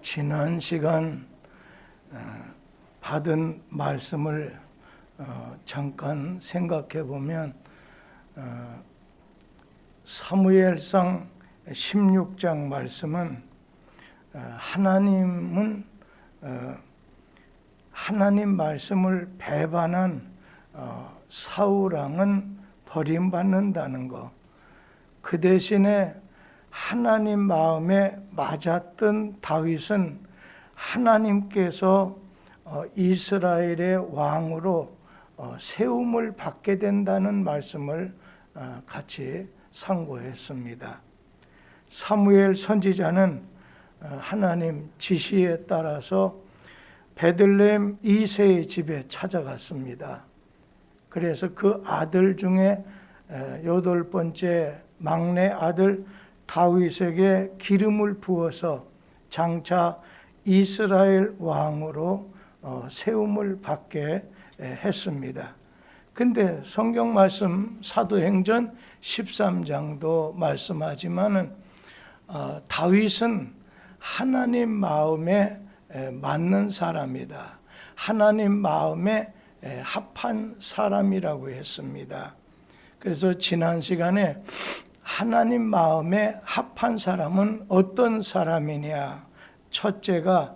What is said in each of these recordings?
지난 시간 받은 말씀을 잠깐 생각해 보면 사무엘상 16장 말씀은 하나님 말씀을 배반한 사울왕은 버림받는다는 것, 그 대신에 하나님 마음에 맞았던 다윗은 하나님께서 이스라엘의 왕으로 세움을 받게 된다는 말씀을 같이 상고했습니다. 사무엘 선지자는 하나님 지시에 따라서 베들레헴 이새의 집에 찾아갔습니다. 그래서 그 아들 중에 8번째 막내 아들 다윗에게 기름을 부어서 장차 이스라엘 왕으로 세움을 받게 했습니다. 근데 성경 말씀 사도행전 13장도 말씀하지만은 다윗은 하나님 마음에 맞는 사람이다. 하나님 마음에 합한 사람이라고 했습니다. 그래서 지난 시간에 하나님 마음에 합한 사람은 어떤 사람이냐? 첫째가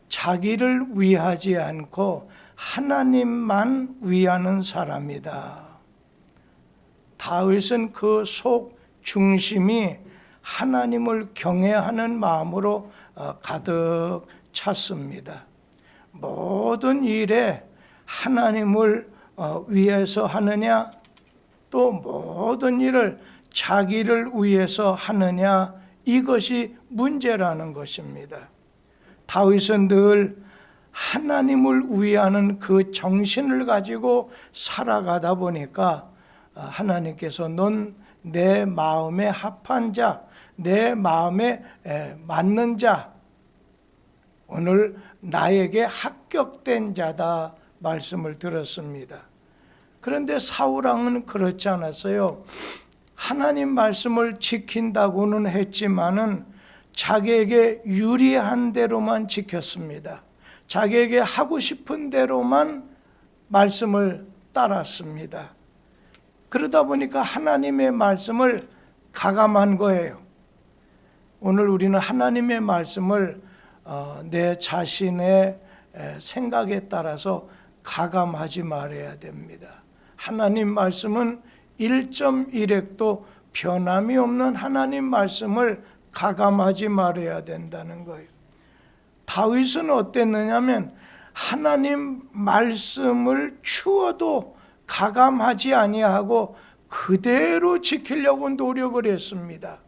자기를 위하지 않고 하나님만 위하는 사람이다. 다윗은 그 속 중심이 하나님을 경외하는 마음으로 가득 찼습니다. 모든 일에 하나님을 위해서 하느냐, 또 모든 일을 자기를 위해서 하느냐, 이것이 문제라는 것입니다. 다윗은 늘 하나님을 위하는 그 정신을 가지고 살아가다 보니까 하나님께서 넌 내 마음에 합한 자, 내 마음에 맞는 자, 오늘 나에게 합격된 자다 말씀을 들었습니다. 그런데 사울왕은 그렇지 않았어요. 하나님 말씀을 지킨다고는 했지만은 자기에게 유리한 대로만 지켰습니다. 자기에게 하고 싶은 대로만 말씀을 따랐습니다. 그러다 보니까 하나님의 말씀을 가감한 거예요. 오늘 우리는 하나님의 말씀을 내 자신의 생각에 따라서 가감하지 말아야 됩니다. 하나님 말씀은 1.1핵도 변함이 없는 하나님 말씀을 가감하지 말아야 된다는 거예요. 다윗은 어땠느냐면 하나님 말씀을 추워도 가감하지 아니하고 그대로 지키려고 노력을 했습니다.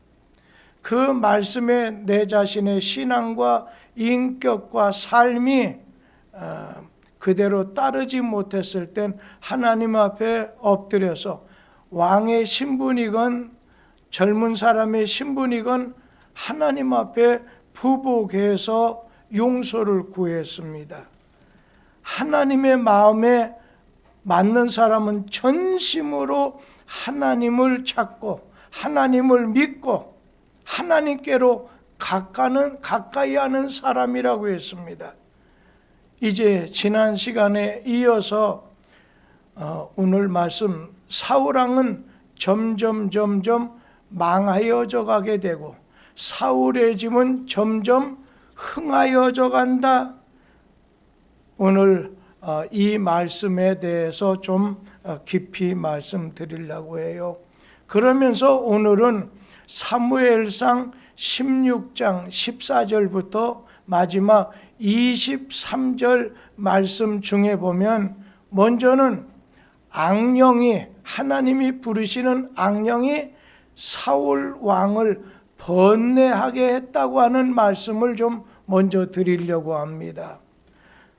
그 말씀에 내 자신의 신앙과 인격과 삶이 그대로 따르지 못했을 땐 하나님 앞에 엎드려서 왕의 신분이건 젊은 사람의 신분이건 하나님 앞에 부복해서 용서를 구했습니다. 하나님의 마음에 맞는 사람은 전심으로 하나님을 찾고 하나님을 믿고 하나님께로 가까이 하는 사람이라고 했습니다. 이제 지난 시간에 이어서 오늘 말씀, 사울왕은 점점 망하여져 가게 되고 사울의 집은 점점 흥하여져 간다. 오늘 이 말씀에 대해서 좀 깊이 말씀드리려고 해요. 그러면서 오늘은 사무엘상 16장 14절부터 마지막 23절 말씀 중에 보면 먼저는 악령이, 하나님이 부르시는 악령이 사울 왕을 번뇌하게 했다고 하는 말씀을 좀 먼저 드리려고 합니다.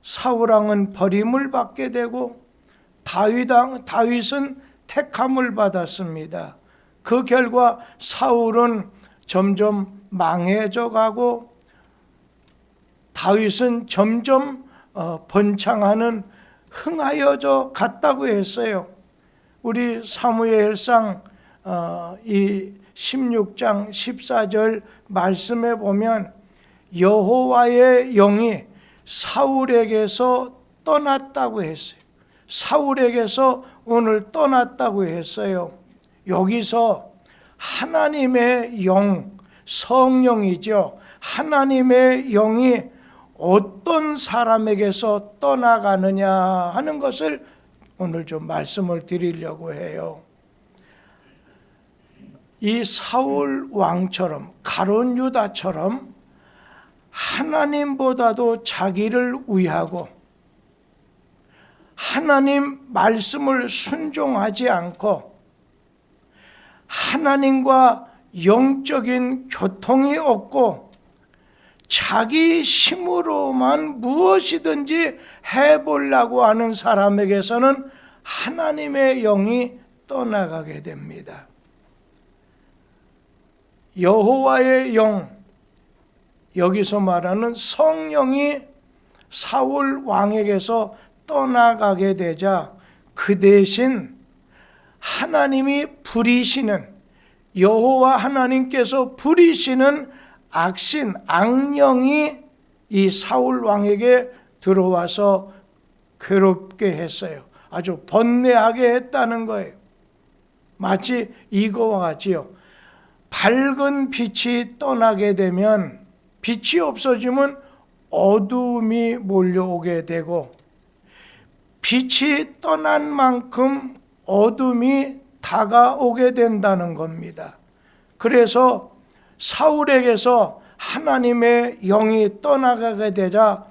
사울 왕은 버림을 받게 되고 다윗은 택함을 받았습니다. 그 결과 사울은 점점 망해져 가고 다윗은 점점 번창하는 흥하여져 갔다고 했어요. 우리 사무엘상 이 16장 14절 말씀에 보면 여호와의 영이 사울에게서 떠났다고 했어요. 사울에게서 오늘 떠났다고 했어요. 여기서 하나님의 영, 성령이죠. 하나님의 영이 어떤 사람에게서 떠나가느냐 하는 것을 오늘 좀 말씀을 드리려고 해요. 이 사울 왕처럼, 가룟 유다처럼 하나님보다도 자기를 위하고 하나님 말씀을 순종하지 않고 하나님과 영적인 교통이 없고 자기 힘으로만 무엇이든지 해보려고 하는 사람에게서는 하나님의 영이 떠나가게 됩니다. 여호와의 영, 여기서 말하는 성령이 사울 왕에게서 떠나가게 되자 그 대신 하나님이 부리시는, 여호와 하나님께서 부리시는 악신, 악령이 이 사울 왕에게 들어와서 괴롭게 했어요. 아주 번뇌하게 했다는 거예요. 마치 이거와 같지요. 밝은 빛이 떠나게 되면, 빛이 없어지면 어둠이 몰려오게 되고, 빛이 떠난 만큼 어둠이 다가오게 된다는 겁니다. 그래서 사울에게서 하나님의 영이 떠나가게 되자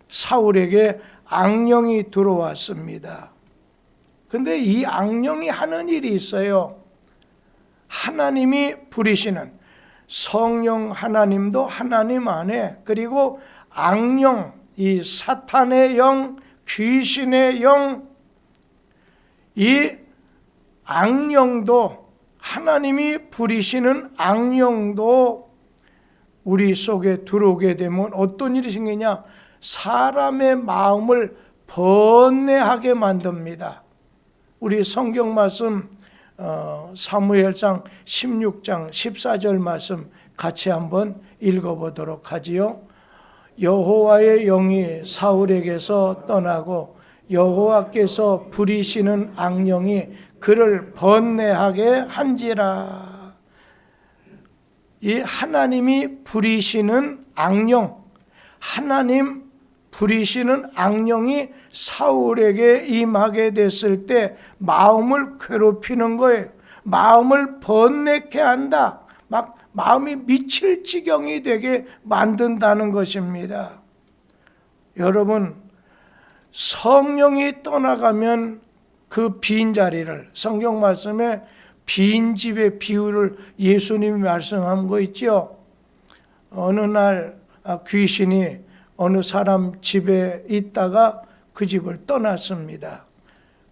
사울에게 악령이 들어왔습니다. 근데 이 악령이 하는 일이 있어요. 하나님이 부리시는 성령 하나님도 하나님 안에, 그리고 악령, 이 사탄의 영, 귀신의 영, 이 악령도, 하나님이 부리시는 악령도 우리 속에 들어오게 되면 어떤 일이 생기냐? 사람의 마음을 번뇌하게 만듭니다. 우리 성경 말씀 사무엘상 16장 14절 말씀 같이 한번 읽어보도록 하지요. 여호와의 영이 사울에게서 떠나고 여호와께서 부리시는 악령이 그를 번뇌하게 한지라. 이 하나님이 부리시는 악령, 하나님 부리시는 악령이 사울에게 임하게 됐을 때 마음을 괴롭히는 거예요. 마음을 번뇌케 한다. 막 마음이 미칠 지경이 되게 만든다는 것입니다. 여러분, 성령이 떠나가면 그 빈 자리를, 성경 말씀에 빈 집의 비유를 예수님이 말씀한 거 있죠. 어느 날 귀신이 어느 사람 집에 있다가 그 집을 떠났습니다.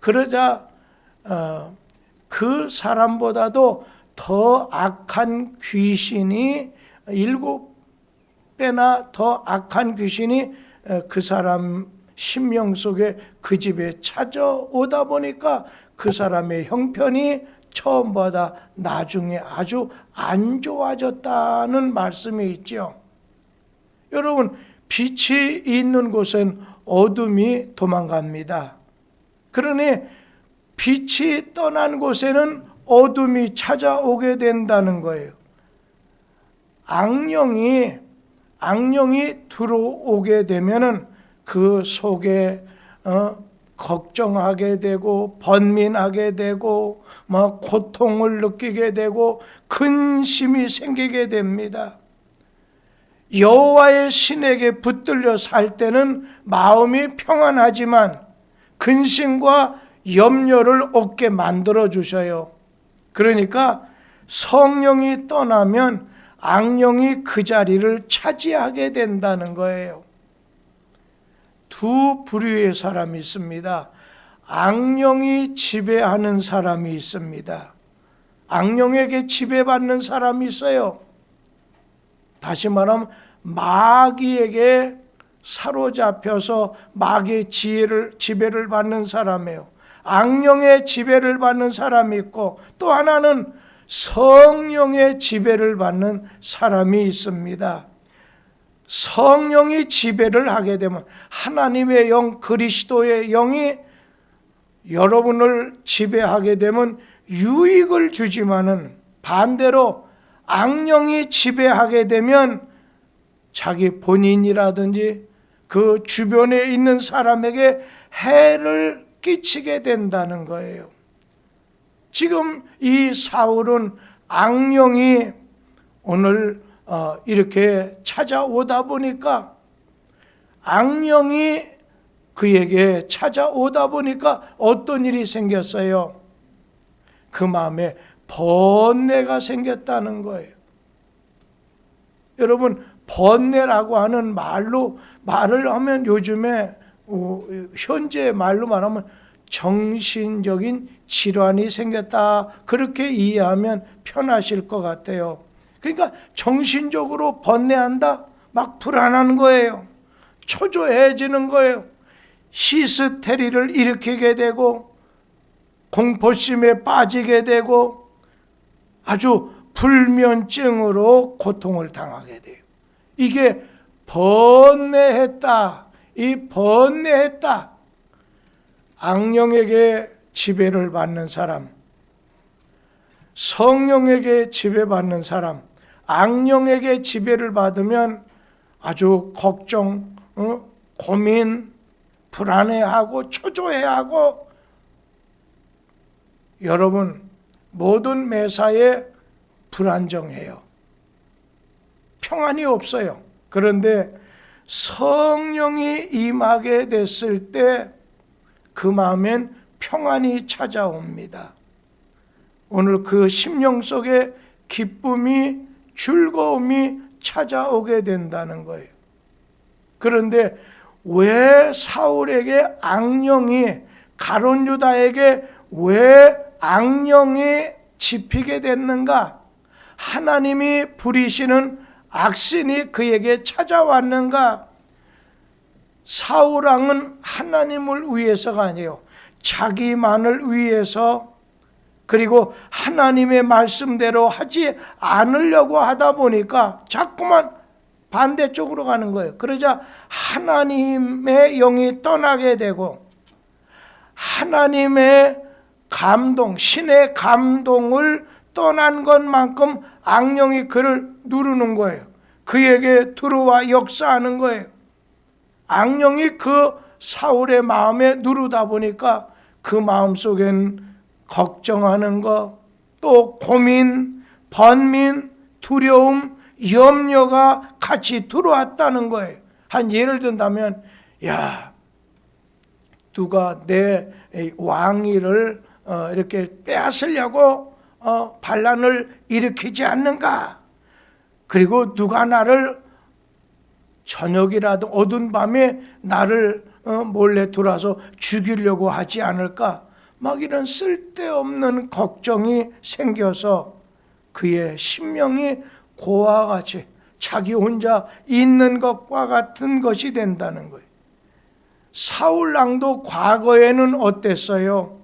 그러자 그 사람보다도 더 악한 귀신이, 7배나 더 악한 귀신이 그 사람 심령 속에 그 집에 찾아오다 보니까 그 사람의 형편이 처음보다 나중에 아주 안 좋아졌다는 말씀이 있죠. 여러분, 빛이 있는 곳엔 어둠이 도망갑니다. 그러니 빛이 떠난 곳에는 어둠이 찾아오게 된다는 거예요. 악령이 들어오게 되면은 그 속에 걱정하게 되고 번민하게 되고 고통을 느끼게 되고 근심이 생기게 됩니다. 여호와의 신에게 붙들려 살 때는 마음이 평안하지만 근심과 염려를 얻게 만들어 주셔요. 그러니까 성령이 떠나면 악령이 그 자리를 차지하게 된다는 거예요. 두 부류의 사람이 있습니다. 악령이 지배하는 사람이 있습니다. 악령에게 지배받는 사람이 있어요. 다시 말하면 마귀에게 사로잡혀서 마귀의 지배를 받는 사람이에요. 악령의 지배를 받는 사람이 있고, 또 하나는 성령의 지배를 받는 사람이 있습니다. 성령이 지배를 하게 되면, 하나님의 영, 그리스도의 영이 여러분을 지배하게 되면 유익을 주지만은, 반대로 악령이 지배하게 되면 자기 본인이라든지 그 주변에 있는 사람에게 해를 끼치게 된다는 거예요. 지금 이 사울은 악령이 오늘 이렇게 찾아오다 보니까, 악령이 그에게 찾아오다 보니까 어떤 일이 생겼어요? 그 마음에 번뇌가 생겼다는 거예요. 여러분, 번뇌라고 하는 말을 하면, 요즘에 현재 말로 말하면 정신적인 질환이 생겼다, 그렇게 이해하면 편하실 것 같아요. 그러니까 정신적으로 번뇌한다, 막 불안한 거예요. 초조해지는 거예요. 히스테리를 일으키게 되고 공포심에 빠지게 되고 아주 불면증으로 고통을 당하게 돼요. 이게 번뇌했다. 이 번뇌했다. 악령에게 지배를 받는 사람, 성령에게 지배받는 사람, 악령에게 지배를 받으면 아주 걱정, 고민, 불안해하고 초조해하고, 여러분 모든 매사에 불안정해요. 평안이 없어요. 그런데 성령이 임하게 됐을 때 그 마음엔 평안이 찾아옵니다. 오늘 그 심령 속에 기쁨이, 즐거움이 찾아오게 된다는 거예요. 그런데 왜 사울에게 악령이, 가룟 유다에게 왜 악령이 집히게 됐는가? 하나님이 부리시는 악신이 그에게 찾아왔는가? 사울 왕은 하나님을 위해서가 아니에요. 자기만을 위해서, 그리고 하나님의 말씀대로 하지 않으려고 하다 보니까 자꾸만 반대쪽으로 가는 거예요. 그러자 하나님의 영이 떠나게 되고, 하나님의 감동, 신의 감동을 떠난 것만큼 악령이 그를 누르는 거예요. 그에게 들어와 역사하는 거예요. 악령이 그 사울의 마음에 누르다 보니까 그 마음속엔 걱정하는 것, 또 고민, 번민, 두려움, 염려가 같이 들어왔다는 거예요. 한 예를 든다면, 야, 누가 내 왕위를 이렇게 빼앗으려고 반란을 일으키지 않는가? 그리고 누가 나를 저녁이라도 어두운 밤에 나를 몰래 들어와서 죽이려고 하지 않을까? 막 이런 쓸데없는 걱정이 생겨서 그의 심령이 고와 같이 자기 혼자 있는 것과 같은 것이 된다는 거예요. 사울 왕도 과거에는 어땠어요?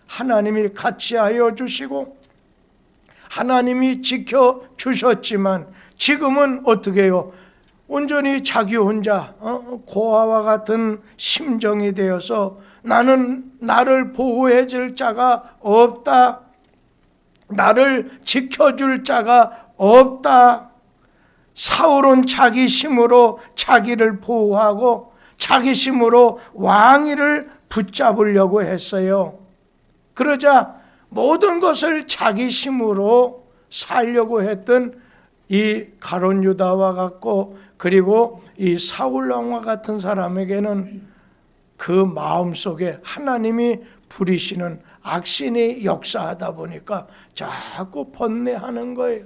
하나님이 같이 하여 주시고 하나님이 지켜 주셨지만 지금은 어떻게 해요? 온전히 자기 혼자 고아와 같은 심정이 되어서 나는 나를 보호해 줄 자가 없다. 나를 지켜줄 자가 없다. 사울은 자기 힘으로 자기를 보호하고 자기 힘으로 왕위를 붙잡으려고 했어요. 그러자 모든 것을 자기 힘으로 살려고 했던 이 가룟 유다와 같고, 그리고 이 사울 왕과 같은 사람에게는 그 마음속에 하나님이 부리시는 악신이 역사하다 보니까 자꾸 번뇌하는 거예요.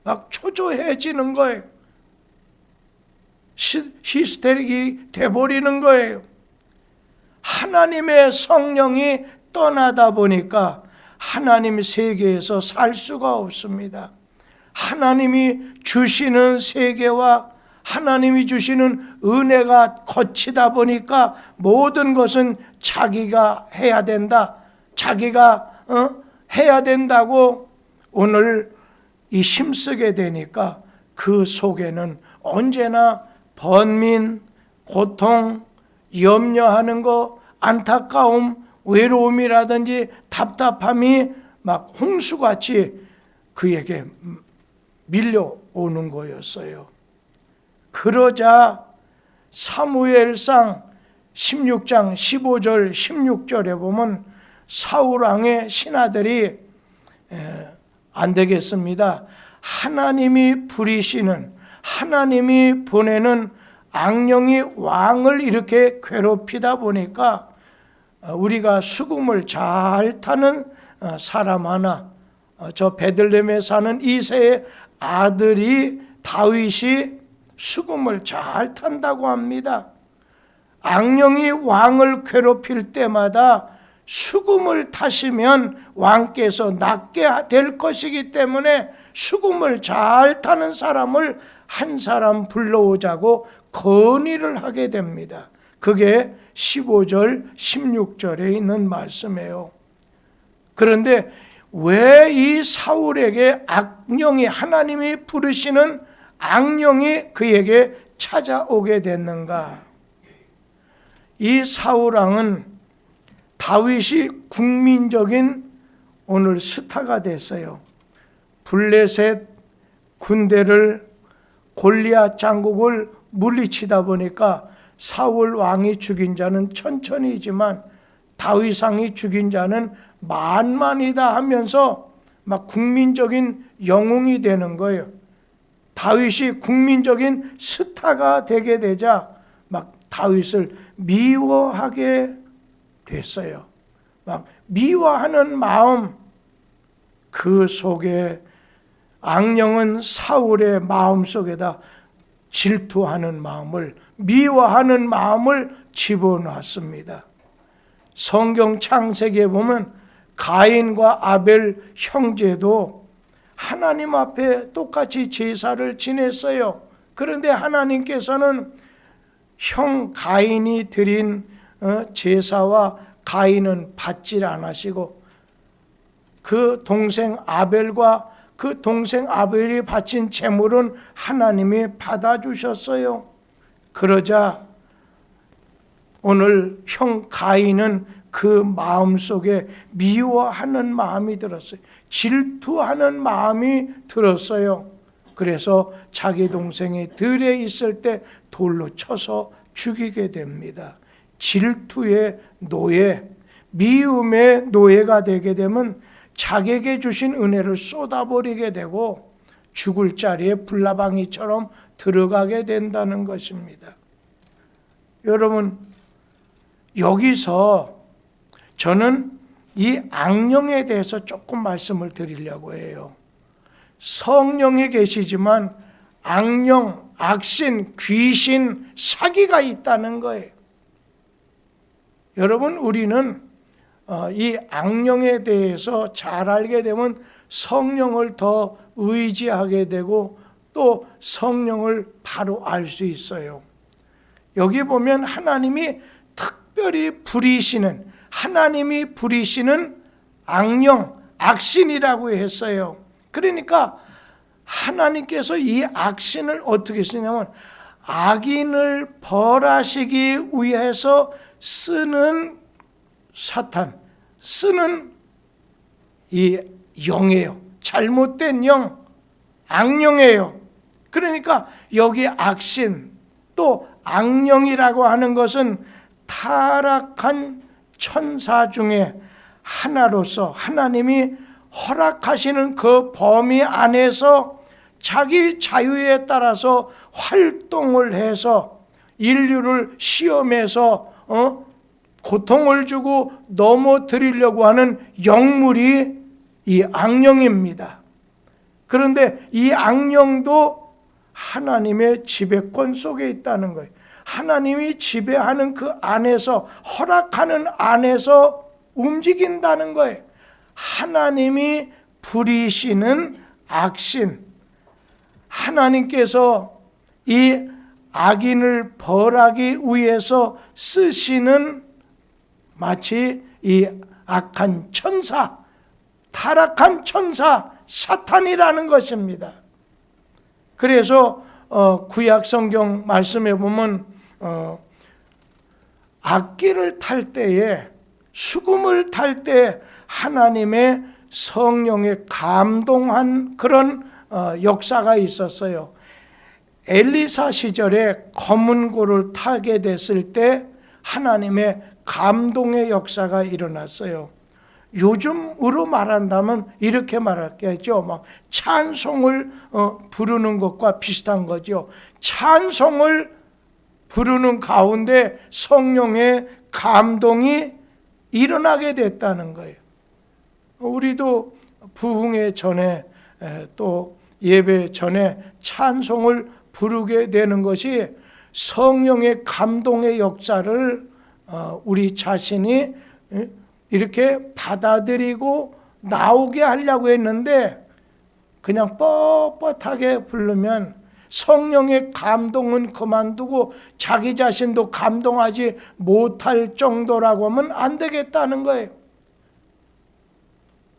막 초조해지는 거예요. 히스테릭이 돼버리는 거예요. 하나님의 성령이 떠나다 보니까 하나님 세계에서 살 수가 없습니다. 하나님이 주시는 세계와 하나님이 주시는 은혜가 거치다 보니까 모든 것은 자기가 해야 된다. 자기가 해야 된다고 오늘 이 힘쓰게 되니까 그 속에는 언제나 번민, 고통, 염려하는 거, 안타까움, 외로움이라든지 답답함이 막 홍수같이 그에게 밀려오는 거였어요. 그러자 사무엘상 16장 15절 16절에 보면 사울 왕의 신하들이 안 되겠습니다. 하나님이 부리시는, 하나님이 보내는 악령이 왕을 이렇게 괴롭히다 보니까 우리가 수금을 잘 타는 사람 하나, 저 베들레헴에 사는 이새의 아들이 다윗이 수금을 잘 탄다고 합니다. 악령이 왕을 괴롭힐 때마다 수금을 타시면 왕께서 낫게 될 것이기 때문에 수금을 잘 타는 사람을 한 사람 불러오자고 건의를 하게 됩니다. 그게 15절 16절에 있는 말씀이에요. 그런데 왜 이 사울에게 악령이, 하나님이 부르시는 악령이 그에게 찾아오게 됐는가? 이 사울 왕은 다윗이 국민적인 오늘 스타가 됐어요. 블레셋 군대를, 골리앗 장국을 물리치다 보니까 사울 왕이 죽인 자는 천천히지만 다윗 왕이 죽인 자는 만만이다 하면서 막 국민적인 영웅이 되는 거예요. 다윗이 국민적인 스타가 되게 되자 막 다윗을 미워하게 됐어요. 막 미워하는 마음, 그 속에 악령은 사울의 마음 속에다 질투하는 마음을, 미워하는 마음을 집어넣었습니다. 성경 창세기에 보면 가인과 아벨 형제도 하나님 앞에 똑같이 제사를 지냈어요. 그런데 하나님께서는 형 가인이 드린 제사와 가인은 받질 않으시고 그 동생 아벨과 그 동생 아벨이 바친 제물은 하나님이 받아주셨어요. 그러자 오늘 형 가인은 그 마음속에 미워하는 마음이 들었어요. 질투하는 마음이 들었어요. 그래서 자기 동생이 들에 있을 때 돌로 쳐서 죽이게 됩니다. 질투의 노예, 미움의 노예가 되게 되면 자기에게 주신 은혜를 쏟아버리게 되고 죽을 자리에 불나방이처럼 들어가게 된다는 것입니다. 여러분, 여기서 저는 이 악령에 대해서 조금 말씀을 드리려고 해요. 성령이 계시지만 악령, 악신, 귀신, 사기가 있다는 거예요. 여러분, 우리는 이 악령에 대해서 잘 알게 되면 성령을 더 의지하게 되고 또 성령을 바로 알 수 있어요. 여기 보면 하나님이 특별히 부리시는, 하나님이 부리시는 악령, 악신이라고 했어요. 그러니까 하나님께서 이 악신을 어떻게 쓰냐면 악인을 벌하시기 위해서 쓰는 사탄, 쓰는 이 영이에요. 잘못된 영, 악령이에요. 그러니까 여기 악신, 또 악령이라고 하는 것은 타락한 천사 중에 하나로서 하나님이 허락하시는 그 범위 안에서 자기 자유에 따라서 활동을 해서 인류를 시험해서 고통을 주고 넘어뜨리려고 하는 영물이 이 악령입니다. 그런데 이 악령도 하나님의 지배권 속에 있다는 거예요. 하나님이 지배하는 그 안에서, 허락하는 안에서 움직인다는 거예요. 하나님이 부리시는 악신, 하나님께서 이 악인을 벌하기 위해서 쓰시는 마치 이 악한 천사, 타락한 천사, 사탄이라는 것입니다. 그래서 구약 성경 말씀에 보면 악기를 탈 때에, 수금을 탈 때 하나님의 성령에 감동한 그런 역사가 있었어요. 엘리사 시절에 검은 고를 타게 됐을 때 하나님의 감동의 역사가 일어났어요. 요즘으로 말한다면 이렇게 말할게요. 막 찬송을 부르는 것과 비슷한 거죠. 찬송을 부르는 가운데 성령의 감동이 일어나게 됐다는 거예요. 우리도 부흥회 전에 또 예배 전에 찬송을 부르게 되는 것이 성령의 감동의 역사를 우리 자신이 이렇게 받아들이고 나오게 하려고 했는데, 그냥 뻣뻣하게 부르면 성령의 감동은 그만두고 자기 자신도 감동하지 못할 정도라고 하면 안 되겠다는 거예요.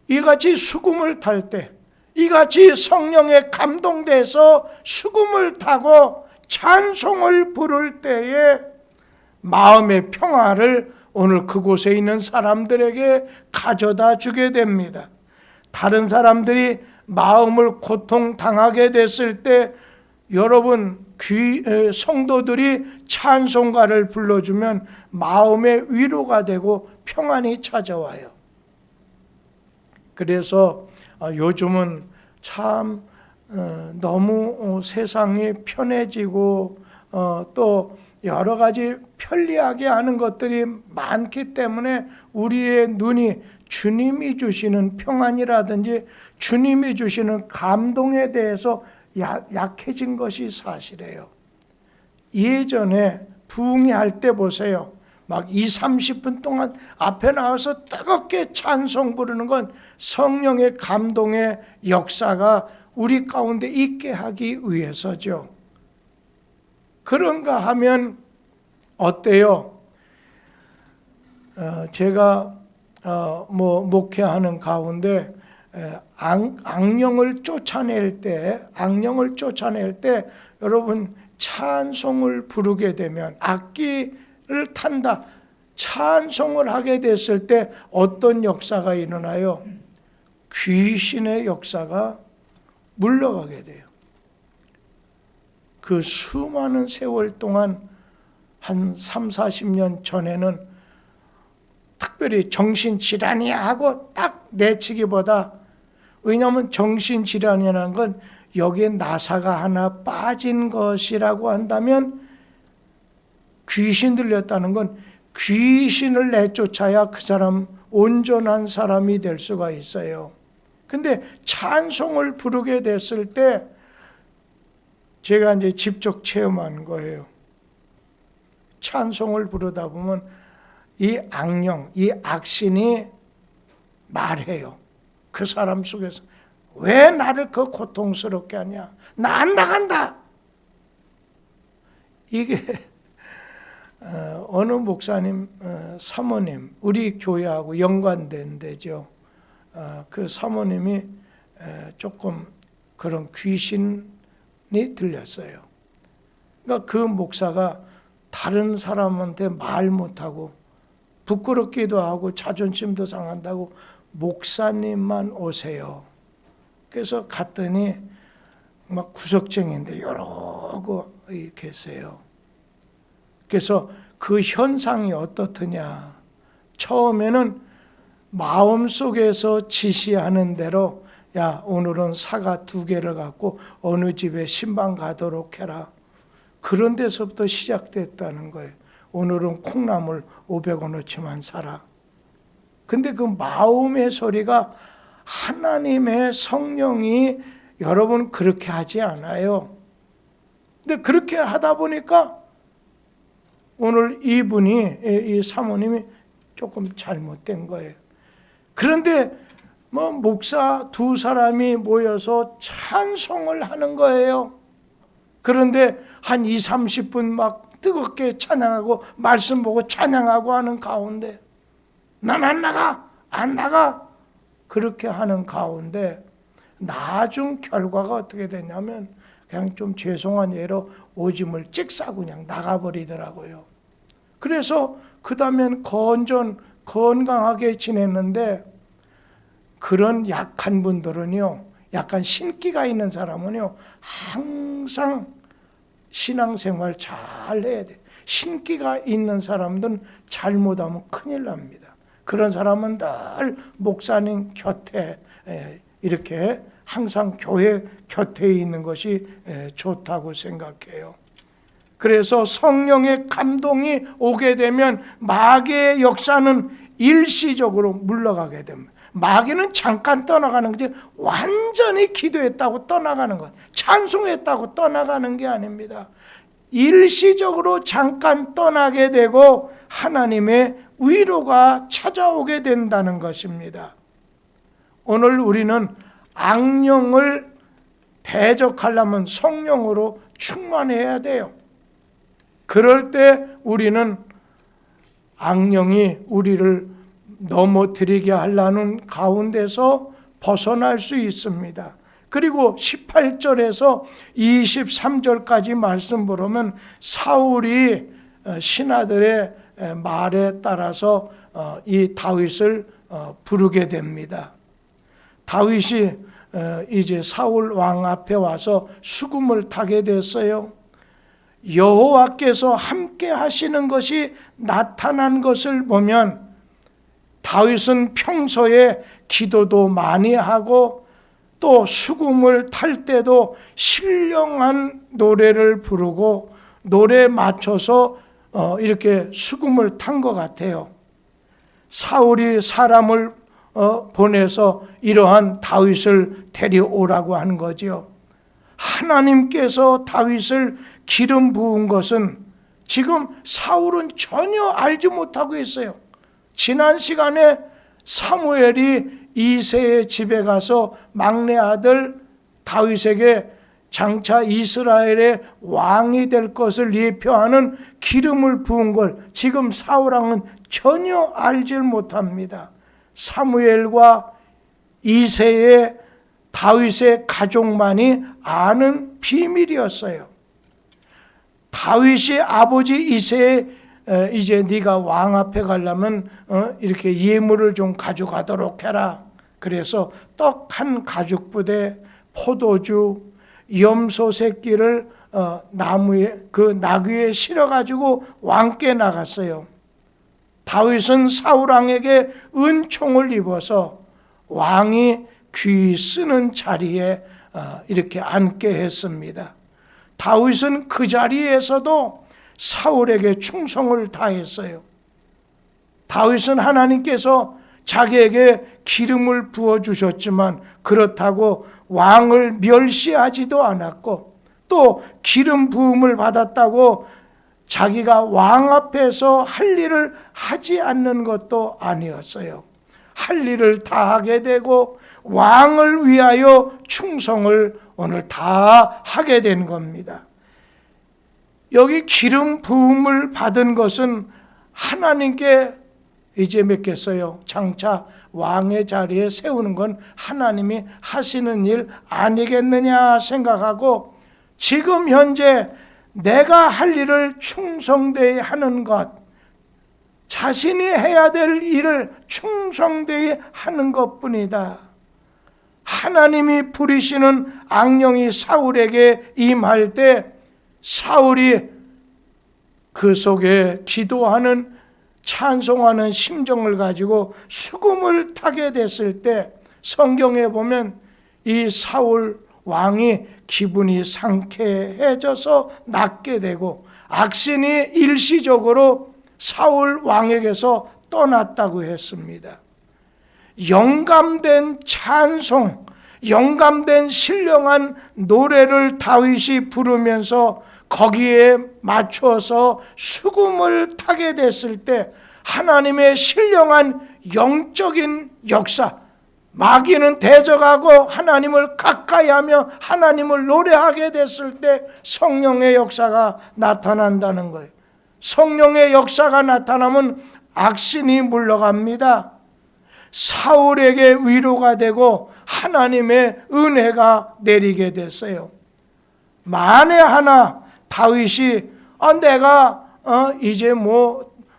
이같이 수금을 탈 때, 이같이 성령에 감동돼서 수금을 타고 찬송을 부를 때에 마음의 평화를 오늘 그곳에 있는 사람들에게 가져다 주게 됩니다. 다른 사람들이 마음을 고통당하게 됐을 때 여러분 성도들이 찬송가를 불러주면 마음의 위로가 되고 평안이 찾아와요. 그래서 요즘은 참 너무 세상이 편해지고 또 여러 가지 편리하게 하는 것들이 많기 때문에 우리의 눈이 주님이 주시는 평안이라든지 주님이 주시는 감동에 대해서 약해진 것이 사실이에요. 예전에 부흥회 할 때 보세요. 막 20-30분 동안 앞에 나와서 뜨겁게 찬송 부르는 건 성령의 감동의 역사가 우리 가운데 있게 하기 위해서죠. 그런가 하면 어때요? 제가 목회하는 가운데 악령을 쫓아낼 때 여러분 찬송을 부르게 되면, 악기를 탄다, 찬송을 하게 됐을 때 어떤 역사가 일어나요? 귀신의 역사가 물러가게 돼요. 그 수많은 세월 동안 한 30-40년 전에는 특별히 정신질환이야 하고 딱 내치기보다, 왜냐하면 정신질환이라는 건 여기에 나사가 하나 빠진 것이라고 한다면, 귀신 들렸다는 건 귀신을 내쫓아야 그 사람 온전한 사람이 될 수가 있어요. 근데 찬송을 부르게 됐을 때 제가 이제 직접 체험한 거예요. 찬송을 부르다 보면 이 악령, 이 악신이 말해요. 그 사람 속에서 왜 나를 그 고통스럽게 하냐? 나 안 나간다. 이게 어느 목사님 사모님, 우리 교회하고 연관된 데죠. 그 사모님이 조금 그런 귀신이 들렸어요. 그러니까 그 목사가 다른 사람한테 말 못하고 부끄럽기도 하고 자존심도 상한다고 목사님만 오세요. 그래서 갔더니 막 구석쟁이인데 여러 분 계세요. 그래서 그 현상이 어떻더냐? 처음에는 마음속에서 지시하는 대로, 야, 오늘은 사과 2개를 갖고 어느 집에 신방 가도록 해라. 그런 데서부터 시작됐다는 거예요. 오늘은 콩나물 500원어치만 사라. 근데 그 마음의 소리가 하나님의 성령이 여러분 그렇게 하지 않아요. 근데 그렇게 하다 보니까 오늘 이 사모님이 조금 잘못된 거예요. 그런데 목사 2사람이 모여서 찬송을 하는 거예요. 그런데 한 20-30분 막 뜨겁게 찬양하고 말씀 보고 찬양하고 하는 가운데, 난 안 나가 그렇게 하는 가운데 나중 결과가 어떻게 되냐면 그냥 좀 죄송한 예로 오줌을 찍 싸고 그냥 나가버리더라고요. 그래서 그 다음엔 건강하게 지냈는데, 그런 약한 분들은요, 약간 신기가 있는 사람은요, 항상 신앙생활 잘 해야 돼. 신기가 있는 사람들은 잘못하면 큰일 납니다. 그런 사람은 늘 목사님 곁에 이렇게 항상 교회 곁에 있는 것이 좋다고 생각해요. 그래서 성령의 감동이 오게 되면 마귀의 역사는 일시적으로 물러가게 됩니다. 마귀는 잠깐 떠나가는 거지 완전히 기도했다고 떠나가는 것, 찬송했다고 떠나가는 게 아닙니다. 일시적으로 잠깐 떠나게 되고 하나님의 위로가 찾아오게 된다는 것입니다. 오늘 우리는 악령을 대적하려면 성령으로 충만해야 돼요. 그럴 때 우리는 악령이 우리를 넘어뜨리게 하려는 가운데서 벗어날 수 있습니다. 그리고 18절에서 23절까지 말씀 보면 사울이 신하들의 말에 따라서 이 다윗을 부르게 됩니다. 다윗이 이제 사울 왕 앞에 와서 수금을 타게 됐어요. 여호와께서 함께 하시는 것이 나타난 것을 보면 다윗은 평소에 기도도 많이 하고 또 수금을 탈 때도 신령한 노래를 부르고 노래에 맞춰서 이렇게 수금을 탄 것 같아요. 사울이 사람을 보내서 이러한 다윗을 데려오라고 한 거지요. 하나님께서 다윗을 기름 부은 것은 지금 사울은 전혀 알지 못하고 있어요. 지난 시간에 사무엘이 이새의 집에 가서 막내 아들 다윗에게 장차 이스라엘의 왕이 될 것을 예표하는 기름을 부은 걸 지금 사울 왕은 전혀 알지 못합니다. 사무엘과 이새의 다윗의 가족만이 아는 비밀이었어요. 다윗이 아버지 이새에 이제 네가 왕 앞에 가려면 이렇게 예물을 좀 가져가도록 해라. 그래서 떡 한 가죽 부대, 포도주, 염소 새끼를 나무에 그 나귀에 실어 가지고 왕께 나갔어요. 다윗은 사울 왕에게 은총을 입어서 왕이 귀 쓰는 자리에 이렇게 앉게 했습니다. 다윗은 그 자리에서도 사울에게 충성을 다했어요. 다윗은 하나님께서 자기에게 기름을 부어주셨지만 그렇다고 왕을 멸시하지도 않았고 또 기름 부음을 받았다고 자기가 왕 앞에서 할 일을 하지 않는 것도 아니었어요. 할 일을 다 하게 되고 왕을 위하여 충성을 오늘 다 하게 된 겁니다. 여기 기름 부음을 받은 것은 하나님께 이제 맺겠어요. 장차 왕의 자리에 세우는 건 하나님이 하시는 일 아니겠느냐 생각하고 지금 현재 내가 할 일을 충성되이 하는 것, 자신이 해야 될 일을 충성되이 하는 것뿐이다. 하나님이 부리시는 악령이 사울에게 임할 때 사울이 그 속에 기도하는 찬송하는 심정을 가지고 수금을 타게 됐을 때 성경에 보면 이 사울 왕이 기분이 상쾌해져서 낫게 되고 악신이 일시적으로 사울 왕에게서 떠났다고 했습니다. 영감된 찬송, 영감된 신령한 노래를 다윗이 부르면서 거기에 맞춰서 수금을 타게 됐을 때 하나님의 신령한 영적인 역사, 마귀는 대적하고 하나님을 가까이하며 하나님을 노래하게 됐을 때 성령의 역사가 나타난다는 거예요. 성령의 역사가 나타나면 악신이 물러갑니다. 사울에게 위로가 되고 하나님의 은혜가 내리게 됐어요. 만에 하나 다윗이 내가 이제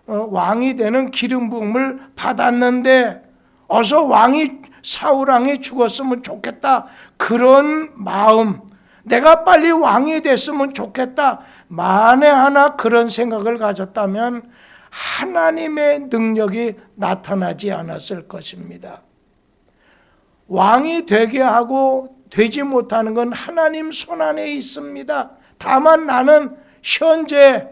왕이 되는 기름 부음을 받았는데 어서 사울 왕이 죽었으면 좋겠다, 그런 마음, 내가 빨리 왕이 됐으면 좋겠다, 만에 하나 그런 생각을 가졌다면 하나님의 능력이 나타나지 않았을 것입니다. 왕이 되게 하고 되지 못하는 건 하나님 손안에 있습니다. 다만 나는 현재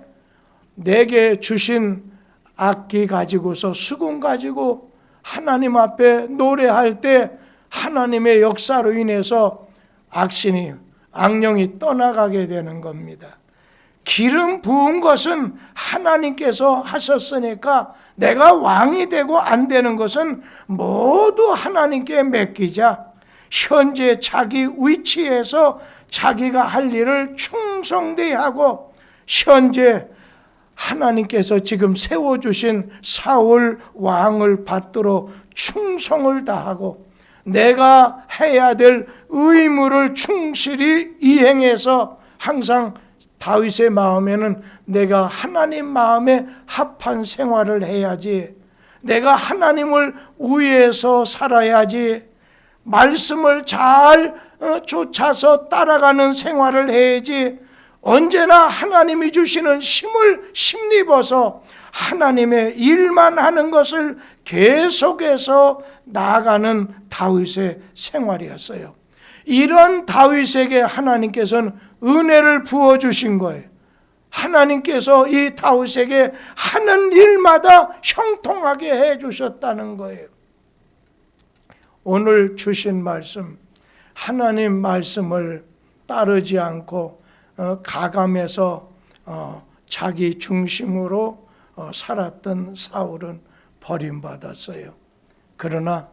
내게 주신 악기 가지고서, 수군 가지고 하나님 앞에 노래할 때 하나님의 역사로 인해서 악령이 떠나가게 되는 겁니다. 기름 부은 것은 하나님께서 하셨으니까 내가 왕이 되고 안 되는 것은 모두 하나님께 맡기자, 현재 자기 위치에서 자기가 할 일을 충성되이 하고, 현재 하나님께서 지금 세워주신 사울 왕을 받도록 충성을 다하고 내가 해야 될 의무를 충실히 이행해서, 항상 다윗의 마음에는 내가 하나님 마음에 합한 생활을 해야지, 내가 하나님을 위해서 살아야지, 말씀을 잘 쫓아서 따라가는 생활을 해야지, 언제나 하나님이 주시는 힘을 힘입어서 하나님의 일만 하는 것을 계속해서 나아가는 다윗의 생활이었어요. 이런 다윗에게 하나님께서는 은혜를 부어주신 거예요. 하나님께서 이 다윗에게 하는 일마다 형통하게 해주셨다는 거예요. 오늘 주신 말씀, 하나님 말씀을 따르지 않고 가감해서 자기 중심으로 살았던 사울은 버림받았어요. 그러나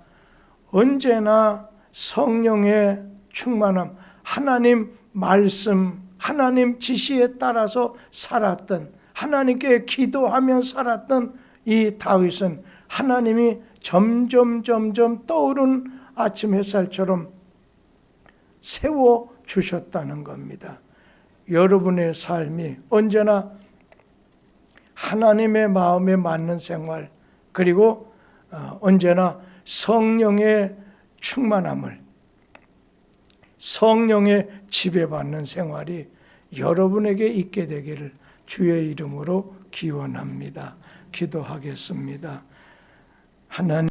언제나 성령의 충만함, 하나님 말씀, 하나님 지시에 따라서 살았던, 하나님께 기도하며 살았던 이 다윗은 하나님이 점점 떠오른 아침 햇살처럼 세워주셨다는 겁니다. 여러분의 삶이 언제나 하나님의 마음에 맞는 생활, 그리고 언제나 성령의 충만함을, 성령의 지배받는 생활이 여러분에게 있게 되기를 주의 이름으로 기원합니다. 기도하겠습니다. 하나님,